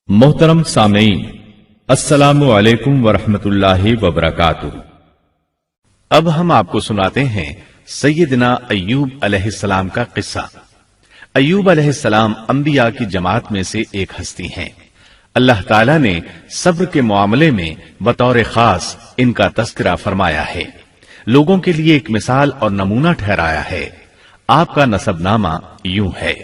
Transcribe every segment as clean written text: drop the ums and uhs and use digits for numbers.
मोहतरम सामईन, अस्सलामु अलैकुम वरहमतुल्लाहि वबरकातुहू। अब हम आपको सुनाते हैं सैयदना अय्यूब अलैहिस्सलाम का किस्सा। अय्यूब अलैहिस्सलाम अंबिया की जमात में से एक हस्ती हैं। अल्लाह ताला ने सब्र के मामले में बतौर खास इनका तस्करा फरमाया है, लोगों के लिए एक मिसाल और नमूना ठहराया है। आपका नसबनामा यूं है: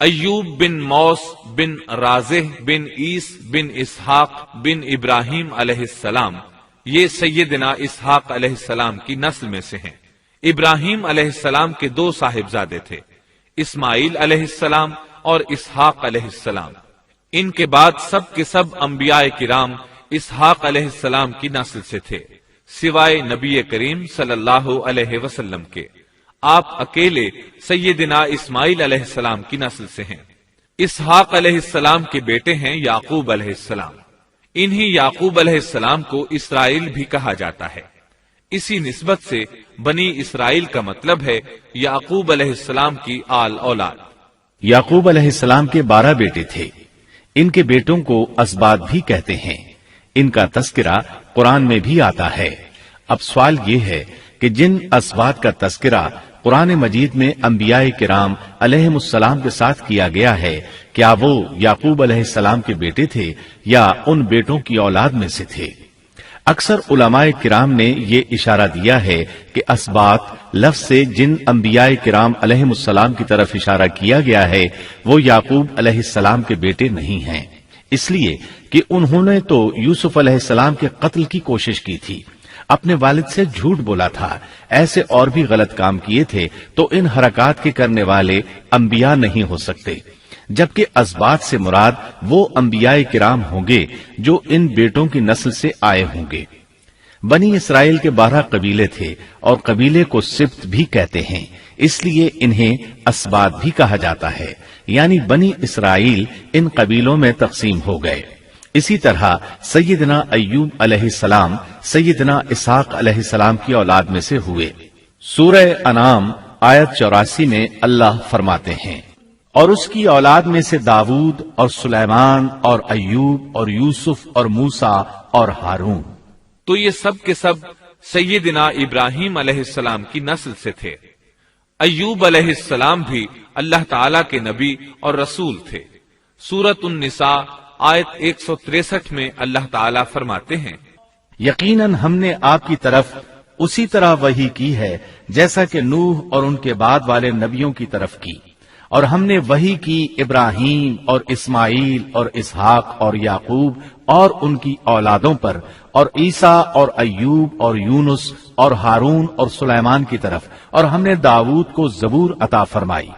अय्यूब बिन मौस बिन राज़ेह बिन ईस बिन इसहाक बिन इब्राहिम अलैहिस्सलाम। ये सैयदना इसहाक अलैहिस्सलाम की नस्ल में से हैं। इब्राहिम अलैहिस्सलाम के दो साहिबजादे थे, इस्माइल अलैहिस्सलाम और इसहाक अलैहिस्सलाम। इनके बाद सब के सब अंबियाए किराम इसहाक अलैहिस्सलाम की नस्ल से थे, सिवाय नबी करीम सल्लल्लाहु अलैहि वसल्लम के। आप अकेले सैयदना इस्माइल अलैहिस्सलाम की नस्ल से हैं। इसहाक अलैहिस्सलाम के बेटे हैं याकूब अलैहिस्सलाम। इन्हीं याकूब अलैहिस्सलाम को इसराइल भी कहा जाता है। इसी निस्बत से बनी इसराइल का मतलब है याकूब अलैहिस्सलाम की आल औलाद। याकूब अलैहिस्सलाम के 12 बेटे थे। इनके बेटों को असबात भी कहते हैं। इनका तस्करा कुरान में भी आता है। अब सवाल ये है कि जिन असबात का तस्करा कुरान मजीद में अंबियाए किराम अलैहिमुस्सलाम के साथ किया गया है, क्या वो याकूब अलैहिस्सलाम के बेटे थे या उन बेटों की औलाद में से थे? अक्सर उलमाए किराम ने ये इशारा दिया है कि असबात लफ्ज से जिन अंबियाए किराम अलैहिमुस्सलाम की तरफ इशारा किया गया है वो याकूब अलैहिस्सलाम के बेटे नहीं हैं, इसलिए कि उन्होंने तो यूसुफ अलैहिस्सलाम के कत्ल की कोशिश की थी, अपने वालिद से झूठ बोला था, ऐसे और भी गलत काम किए थे, तो इन हरकत के करने वाले अंबिया नहीं हो सकते। जबकि असबात से मुराद वो अंबियाए किराम होंगे जो इन बेटों की नस्ल से आए होंगे। बनी इसराइल के 12 कबीले थे और कबीले को सिब्त भी कहते हैं, इसलिए इन्हें असबात भी कहा जाता है, यानी बनी इसराइल इन कबीलों में तकसीम हो गए। इसी तरह सैयदना अय्यूब अलैहिस्सलाम सैयदना इसहाक अलैहिस्सलाम की औलाद में से हुए। सूरह अनाम आयत 84 में अल्लाह फरमाते हैं, और उसकी औलाद में से दाऊद और सुलेमान और अय्यूब और यूसुफ और मूसा और हारून। तो ये सब के सब सैयदना इब्राहिम अलैहिस्सलाम की नस्ल से थे। अय्यूब अलैहिस्सलाम भी अल्लाह ताला के नबी और रसूल थे। सूरत उन-निसा आयत 163 में अल्लाह ताला फरमाते हैं, यकीनन हमने आपकी तरफ उसी तरह वही की है जैसा कि नूह और उनके बाद वाले नबियों की तरफ की, और हमने वही की इब्राहिम और इस्माइल और इसहाक और याकूब और उनकी औलादों पर, और ईसा और अय्यूब और यूनुस और हारून और सुलेमान की तरफ, और हमने दाऊद को जबूर अता फरमाई।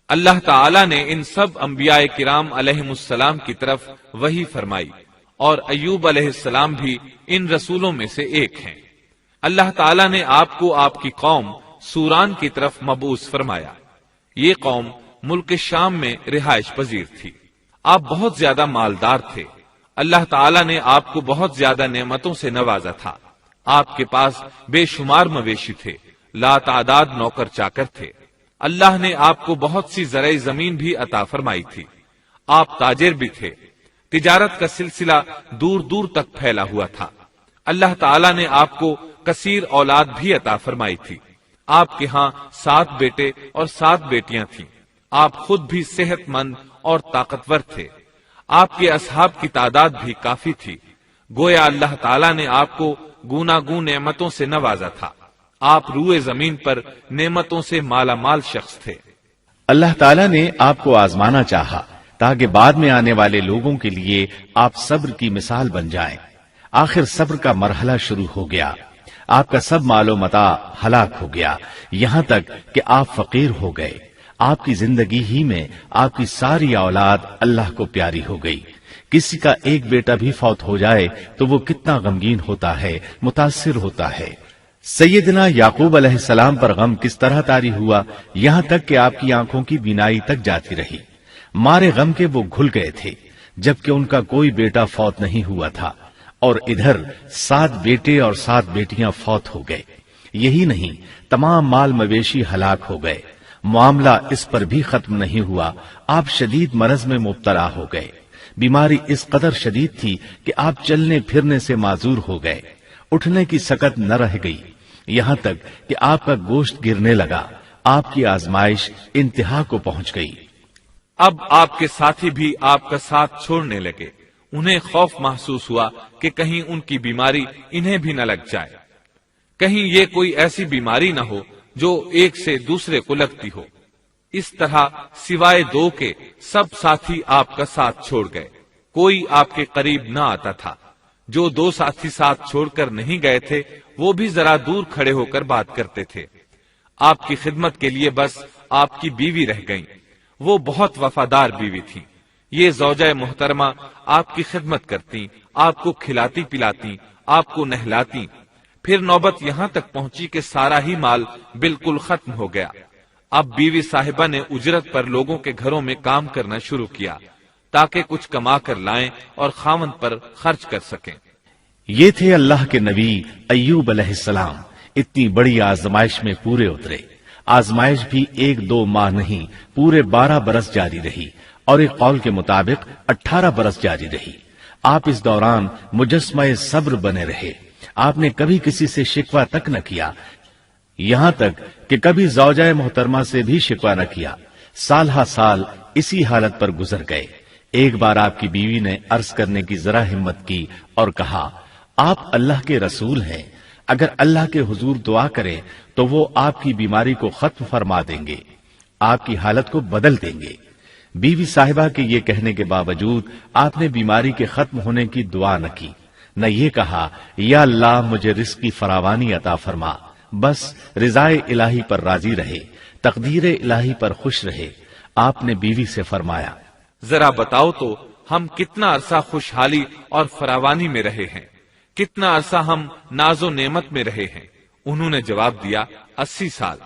अल्लाह ताला ने इन सब अंबियाए किराम अलैहिमुस्सलाम की तरफ वही फरमाई, और अय्यूब अलैहिस्सलाम भी इन रसूलों में से एक हैं। अल्लाह ताला ने आपको आपकी कौम सूरान की तरफ मबूस फरमाया। ये कौम मुल्क शाम में रिहाइश पजीर थी। आप बहुत ज्यादा मालदार थे। अल्लाह ताला ने आपको बहुत ज्यादा नेमतों से नवाजा था। आपके पास बेशुमार मवेशी थे, लातादाद नौकर चाकर थे। अल्लाह ने आपको बहुत सी ज़राई जमीन भी अता फरमाई थी। आप ताजिर भी थे। तिजारत का सिलसिला दूर दूर तक फैला हुआ था। अल्लाह ताला ने आपको कसीर औलाद भी अता फरमाई थी। आपके यहाँ 7 बेटे और 7 बेटियां थीं। आप खुद भी सेहतमंद और ताकतवर थे। आपके असहाब की तादाद भी काफी थी। गोया अल्लाह ताला ने आपको गूनागून नेमतों से नवाजा था। आप रूए जमीन पर नेमतों से माला माल शख्स थे। अल्लाह ताला ने आपको आजमाना चाहा ताकि बाद में आने वाले लोगों के लिए आप सब्र की मिसाल बन जाएं। आखिर सब्र का मरहला शुरू हो गया। आपका सब मालो मता हलाक हो गया, यहां तक कि आप फकीर हो गए। आपकी जिंदगी ही में आपकी सारी औलाद अल्लाह को प्यारी हो गई। किसी का एक बेटा भी फौत हो जाए तो वो कितना गमगीन होता है, मुतासिर होता है। सैयदना याकूब अलैहिस्सलाम पर गम किस तरह तारी हुआ, यहां तक कि आपकी आंखों की बीनाई तक जाती रही। मारे गम के वो घुल गए थे, जबकि उनका कोई बेटा फौत नहीं हुआ था, और इधर 7 बेटे और 7 बेटियां फौत हो गए। यही नहीं, तमाम माल मवेशी हलाक हो गए। मामला इस पर भी खत्म नहीं हुआ, आप शदीद मरज में मुब्तला हो गए। बीमारी इस कदर शदीद थी कि आप चलने फिरने से माजूर हो गए, उठने की सकत न रह गई, यहां तक कि आपका गोश्त गिरने लगा। आपकी आजमाइश इंतहा को पहुंच गई। अब आपके साथी भी आपका साथ छोड़ने लगे। उन्हें खौफ महसूस हुआ कि कहीं उनकी बीमारी इन्हें भी न लग जाए, कहीं ये कोई ऐसी बीमारी न हो जो एक से दूसरे को लगती हो। इस तरह सिवाय दो के सब साथी आपका साथ छोड़ गए, कोई आपके करीब न आता था। जो दो साथी साथ छोड़कर नहीं गए थे वो भी जरा दूर खड़े होकर बात करते थे। आपकी खिदमत के लिए बस आपकी बीवी रह गईं। वो बहुत वफादार बीवी थी। ये ज़ौजा मोहतरमा आपकी खिदमत करती, आपको खिलाती पिलाती, आपको नहलाती। फिर नौबत यहां तक पहुंची कि सारा ही माल बिल्कुल खत्म हो गया। अब बीवी साहिबा ने उजरत पर लोगों के घरों में काम करना शुरू किया ताकि कुछ कमा कर लाएं और खामन पर खर्च कर सकें। ये थे अल्लाह के नबी अय्यूब अलैहिस्सलाम। इतनी बड़ी आजमाइश में पूरे उतरे। आजमाइश भी 1-2 माह नहीं, पूरे 12 बरस जारी रही और एक कौल के मुताबिक 18 बरस जारी रही। आप इस दौरान मुजस्समा सब्र बने रहे। आपने कभी किसी से शिकवा तक न किया, यहां तक कि कभी ज़ौजा मोहतरमा से भी शिकवा न किया। साल हा साल इसी हालत पर गुजर गए। एक बार आपकी बीवी ने अर्ज करने की जरा हिम्मत की और कहा, आप अल्लाह के रसूल हैं, अगर अल्लाह के हुजूर दुआ करें तो वो आपकी बीमारी को खत्म फरमा देंगे, आपकी हालत को बदल देंगे। बीवी साहिबा के ये कहने के बावजूद आपने बीमारी के खत्म होने की दुआ न की, न ये कहा, या अल्लाह मुझे रिस्क की फरावानी अता फरमा। बस रिजाए इलाही पर राजी रहे, तकदीर इलाही पर खुश रहे। आपने बीवी से फरमाया, जरा बताओ तो हम कितना अरसा खुशहाली और फरावानी में रहे हैं, कितना अरसा हम नाजो नेमत में रहे हैं। उन्होंने जवाब दिया, 80 साल।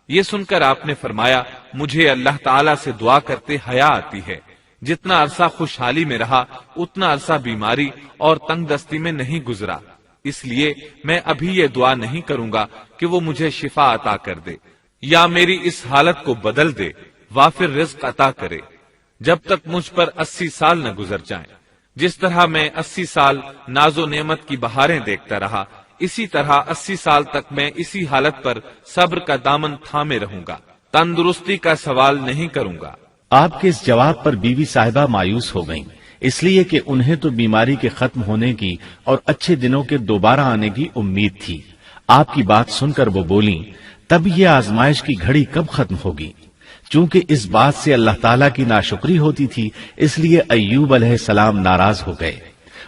ये सुनकर आपने फरमाया, मुझे अल्लाह ताला से दुआ करते हया आती है। जितना अरसा खुशहाली में रहा उतना अरसा बीमारी और तंगदस्ती में नहीं गुजरा, इसलिए मैं अभी ये दुआ नहीं करूंगा कि वो मुझे शिफा अता कर दे या मेरी इस हालत को बदल दे, वाफिर रिज्क अता करे, जब तक मुझ पर 80 साल न गुजर जाएं। जिस तरह मैं 80 साल नाजो नेमत की बहारें देखता रहा, इसी तरह 80 साल तक मैं इसी हालत पर सब्र का दामन थामे रहूंगा, तंदुरुस्ती का सवाल नहीं करूंगा। आपके इस जवाब पर बीवी साहिबा मायूस हो गईं, इसलिए कि उन्हें तो बीमारी के खत्म होने की और अच्छे दिनों के दोबारा आने की उम्मीद थी। आपकी बात सुनकर वो बोली, तब ये आजमाइश की घड़ी कब खत्म होगी? चूंकि इस बात से अल्लाह ताला की नाशुक्री होती थी, इसलिए अय्यूब अलैहिस्सलाम नाराज हो गए।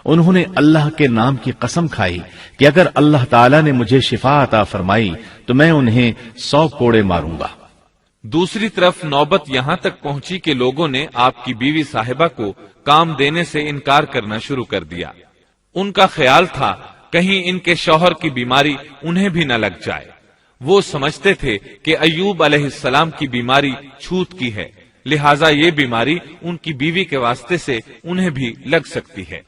उन्होंने अल्लाह के नाम की कसम खाई कि अगर अल्लाह ताला ने मुझे शिफा अता फरमाई तो मैं उन्हें 100 कोड़े मारूंगा। दूसरी तरफ नौबत यहां तक पहुंची कि लोगों ने आपकी बीवी साहिबा को काम देने से इनकार करना शुरू कर दिया। उनका ख्याल था कहीं इनके शौहर की बीमारी उन्हें भी न लग जाए। वो समझते थे कि अय्यूब अलैहिस्सलाम की बीमारी छूत की है, लिहाजा ये बीमारी उनकी बीवी के वास्ते से उन्हें भी लग सकती है।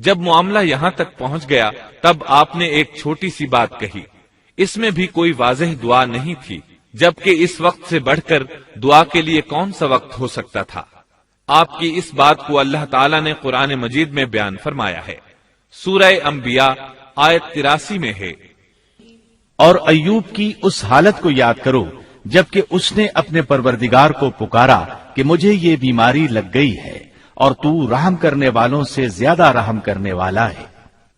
जब मामला यहां तक पहुंच गया तब आपने एक छोटी सी बात कही। इसमें भी कोई वाज़ेह दुआ नहीं थी, जबकि इस वक्त से बढ़कर दुआ के लिए कौन सा वक्त हो सकता था। आपकी इस बात को अल्लाह ताला ने कुरान मजीद में बयान फरमाया है। सूरह अंबिया आयत 83 में है, और अय्यूब की उस हालत को याद करो जबकि उसने अपने परवरदिगार को पुकारा कि मुझे ये बीमारी लग गई है और तू रहम करने वालों से ज्यादा रहम करने वाला है।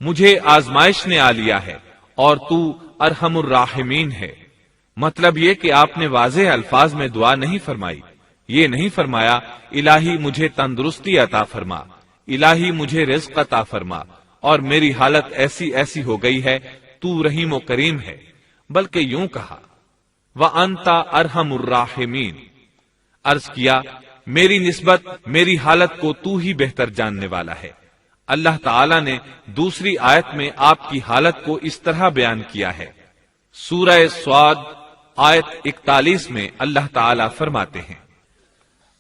मुझे आजमाइश ने आ लिया है और तू अरहमुर राहिमीन है। मतलब ये कि आपने वाज़ेह अल्फाज में दुआ नहीं फरमाई। ये नहीं फरमाया, इलाही मुझे तंदुरुस्ती अता फरमा, इलाही मुझे रिज़्क अता फरमा और मेरी हालत ऐसी ऐसी हो गई है, तू रहीम व करीम है। बल्कि यूं कहा, व अंता अरहमुर राहिमीन। अर्ज किया, मेरी निस्बत मेरी हालत को तू ही बेहतर जानने वाला है। अल्लाह ताला ने दूसरी आयत में आपकी हालत को इस तरह बयान किया है। सूरह स्वाद आयत 41 में अल्लाह ताला फरमाते हैं,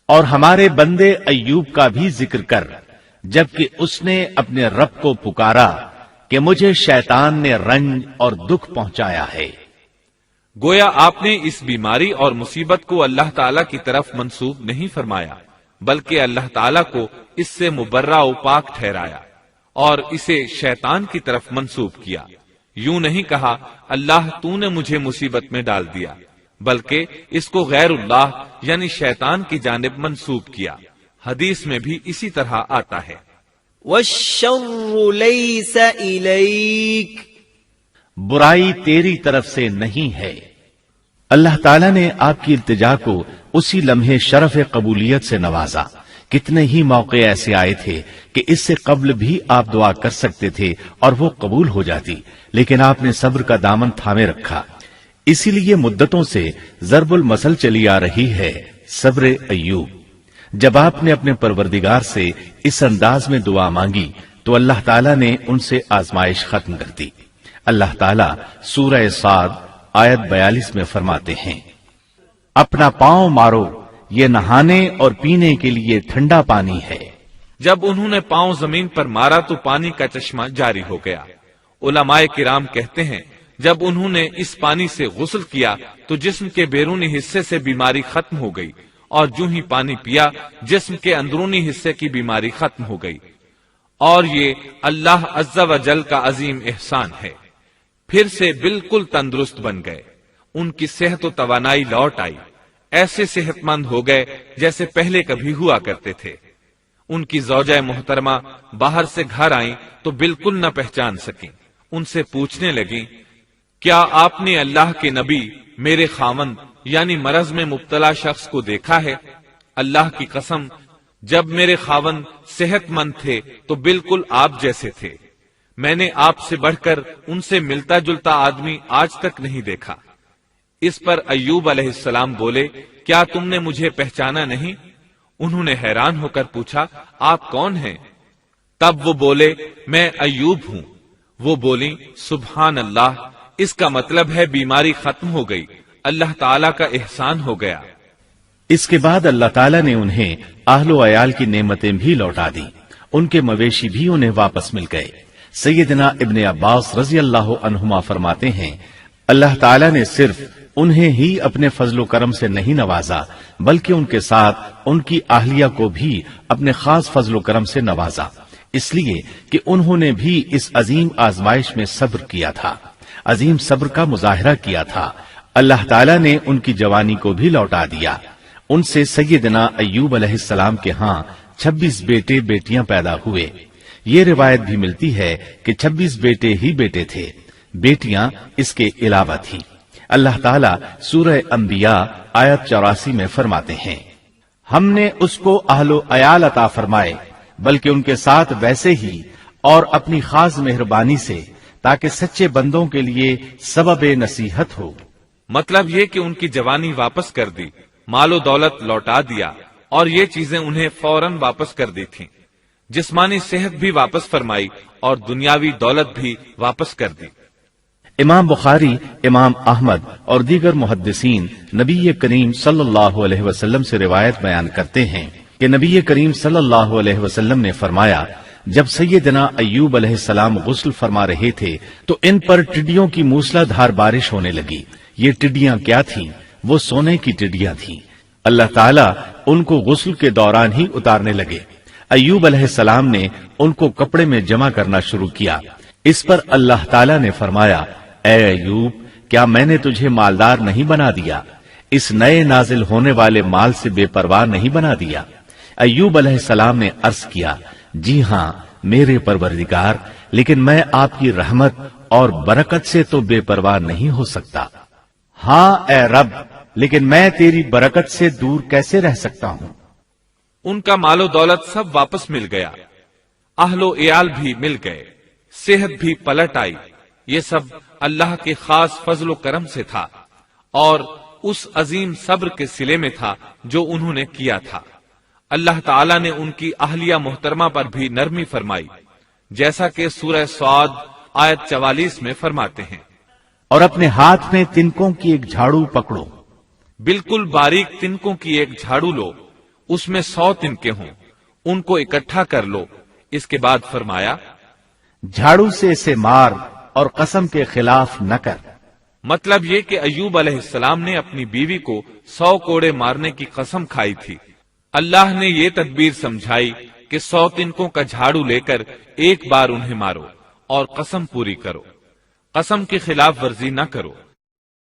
और हमारे बंदे अय्यूब का भी जिक्र कर, जबकि उसने अपने रब को पुकारा कि मुझे शैतान ने रंज और दुख पहुंचाया है। गोया आपने इस बीमारी और मुसीबत को अल्लाह ताला की तरफ मंसूब नहीं फरमाया, بلکہ اللہ تعالیٰ کو اس سے مبرہ و پاک ٹھہرایا اور اسے شیطان کی طرف منسوب کیا۔ یوں نہیں کہا اللہ تو نے مجھے مصیبت میں ڈال دیا، بلکہ اس کو غیر اللہ یعنی شیطان کی جانب منسوب کیا۔ حدیث میں بھی اسی طرح آتا ہے، والشر ليس إليك، برائی تیری طرف سے نہیں ہے۔ اللہ تعالیٰ نے آپ کی التجا کو اسی لمحے شرف قبولیت سے نوازا۔ کتنے ہی موقع ایسے آئے تھے کہ اس سے قبل بھی آپ دعا کر سکتے تھے اور وہ قبول ہو جاتی، لیکن آپ نے صبر کا دامن تھامے رکھا۔ اسی لیے مدتوں سے ضرب المثل چلی آ رہی ہے صبر ایوب۔ جب آپ نے اپنے پروردگار سے اس انداز میں دعا مانگی تو اللہ تعالیٰ نے ان سے آزمائش ختم کر دی۔ اللہ تعالیٰ سورہ صاد آیت 42 میں فرماتے ہیں، اپنا پاؤں مارو، یہ نہانے اور پینے کے لیے ٹھنڈا پانی ہے۔ جب انہوں نے پاؤں زمین پر مارا تو پانی کا چشمہ جاری ہو گیا۔ علماء کرام کہتے ہیں جب انہوں نے اس پانی سے غسل کیا تو جسم کے بیرونی حصے سے بیماری ختم ہو گئی، اور جو ہی پانی پیا جسم کے اندرونی حصے کی بیماری ختم ہو گئی، اور یہ اللہ عز و جل کا عظیم احسان ہے۔ پھر سے بالکل تندرست بن گئے، ان کی صحت و توانائی لوٹ آئی، ایسے صحت مند ہو گئے جیسے پہلے کبھی ہوا کرتے تھے۔ ان کی زوجہ محترمہ باہر سے گھر آئیں تو بالکل نہ پہچان سکیں۔ ان سے پوچھنے لگیں، کیا آپ نے اللہ کے نبی میرے خاوند یعنی مرض میں مبتلا شخص کو دیکھا ہے؟ اللہ کی قسم، جب میرے خاوند صحت مند تھے تو بالکل آپ جیسے تھے، میں نے آپ سے بڑھ کر ان سے ملتا جلتا آدمی آج تک نہیں دیکھا۔ اس پر ایوب علیہ السلام بولے، کیا تم نے مجھے پہچانا نہیں؟ انہوں نے حیران ہو کر پوچھا، آپ کون ہیں؟ تب وہ بولے، میں ایوب ہوں۔ وہ بولی، سبحان اللہ، اس کا مطلب ہے بیماری ختم ہو گئی، اللہ تعالیٰ کا احسان ہو گیا۔ اس کے بعد اللہ تعالیٰ نے انہیں اہل و عیال کی نعمتیں بھی لوٹا دی، ان کے مویشی بھی انہیں واپس مل گئے۔ سیدنا ابن عباس رضی اللہ عنہما فرماتے ہیں، اللہ تعالیٰ نے صرف انہیں ہی اپنے فضل و کرم سے نہیں نوازا بلکہ ان کے ساتھ ان کی اہلیہ کو بھی اپنے خاص فضل و کرم سے نوازا، اس لیے کہ انہوں نے بھی اس عظیم آزمائش میں صبر کیا تھا، عظیم صبر کا مظاہرہ کیا تھا۔ اللہ تعالیٰ نے ان کی جوانی کو بھی لوٹا دیا۔ ان سے سیدنا ایوب علیہ السلام کے ہاں 26 بیٹے بیٹیاں پیدا ہوئے۔ یہ روایت بھی ملتی ہے کہ 26 بیٹے ہی بیٹے تھے، بیٹیاں اس کے علاوہ تھی۔ اللہ تعالیٰ سورہ انبیاء آیت 84 میں فرماتے ہیں، ہم نے اس کو اہل و عیال عطا فرمائے بلکہ ان کے ساتھ ویسے ہی اور اپنی خاص مہربانی سے، تاکہ سچے بندوں کے لیے سبب نصیحت ہو۔ مطلب یہ کہ ان کی جوانی واپس کر دی، مال و دولت لوٹا دیا، اور یہ چیزیں انہیں فوراً واپس کر دی تھیں۔ جسمانی صحت بھی واپس فرمائی اور دنیاوی دولت بھی واپس کر دی۔ امام بخاری، امام احمد اور دیگر محدثین نبی کریم صلی اللہ علیہ وسلم سے روایت بیان کرتے ہیں کہ نبی کریم صلی اللہ علیہ وسلم نے فرمایا، جب سیدنا ایوب علیہ السلام غسل فرما رہے تھے تو ان پر ٹڈیوں کی موسلا دھار بارش ہونے لگی۔ یہ ٹڈیاں کیا تھیں؟ وہ سونے کی ٹڈیاں تھیں۔ اللہ تعالیٰ ان کو غسل کے دوران ہی اتارنے لگے۔ ایوب علیہ السلام نے ان کو کپڑے میں جمع کرنا شروع کیا۔ اس پر اللہ تعالیٰ نے فرمایا، اے ایوب، کیا میں نے تجھے مالدار نہیں بنا دیا؟ اس نئے نازل ہونے والے مال سے بے پرواہ نہیں بنا دیا؟ ایوب علیہ السلام نے عرض کیا، جی ہاں میرے پروردگار، لیکن میں آپ کی رحمت اور برکت سے تو بے پرواہ نہیں ہو سکتا۔ ہاں اے رب، لیکن میں تیری برکت سے دور کیسے رہ سکتا ہوں؟ ان کا مال و دولت سب واپس مل گیا، اہل و عیال بھی مل گئے، صحت بھی پلٹ آئی۔ یہ سب اللہ کے خاص فضل و کرم سے تھا اور اس عظیم صبر کے صلے میں تھا جو انہوں نے کیا تھا۔ اللہ تعالیٰ نے ان کی اہلیہ محترمہ پر بھی نرمی فرمائی، جیسا کہ سورہ صاد آیت 44 میں فرماتے ہیں، اور اپنے ہاتھ میں تنکوں کی ایک جھاڑو پکڑو۔ بالکل باریک تنکوں کی ایک جھاڑو لو، اس میں 100 تنکے ہوں، ان کو اکٹھا کر لو۔ اس کے بعد فرمایا، جھاڑو سے اسے مار اور قسم کے خلاف نہ کر۔ مطلب یہ کہ ایوب علیہ السلام نے اپنی بیوی کو 100 کوڑے مارنے کی قسم کھائی تھی۔ اللہ نے یہ تدبیر سمجھائی کہ 100 تنکوں کا جھاڑو لے کر ایک بار انہیں مارو اور قسم پوری کرو، قسم کی خلاف ورزی نہ کرو۔